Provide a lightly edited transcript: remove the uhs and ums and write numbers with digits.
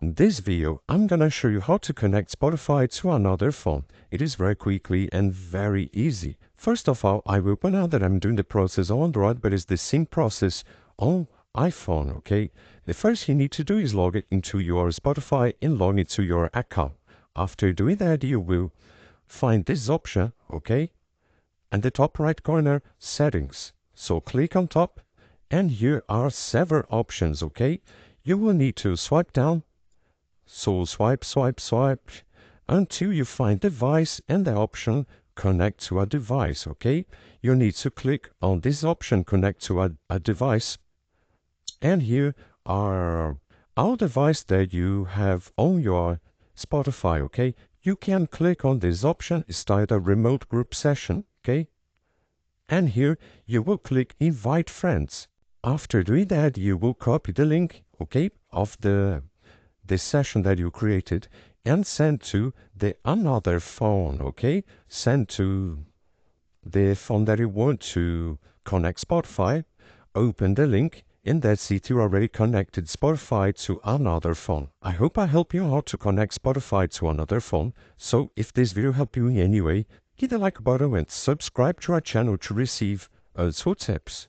In this video, I'm gonna show you how to connect Spotify to another phone. It is very quickly and very easy. First of all, I will point out that I'm doing the process on Android, but it's the same process on iPhone, okay? The first you need to do is log it into your Spotify and log into your account. After doing that, you will find this option, okay? And the top right corner, settings. So click on top, and here are several options, okay? You will need to swipe down. So swipe, swipe, swipe until you find device and the option connect to a device, okay? You need to click on this option connect to a device. And here are all devices that you have on your Spotify, okay? You can click on this option, start a remote group session, okay? And here you will click invite friends. After doing that, you will copy the link, okay, of the session that you created and send to the another phone, okay? Send to the phone that you want to connect Spotify, open the link, and that's it, you already connected Spotify to another phone. I hope I help you out to connect Spotify to another phone. So if this video helped you in any way, hit the like button and subscribe to our channel to receive useful tips.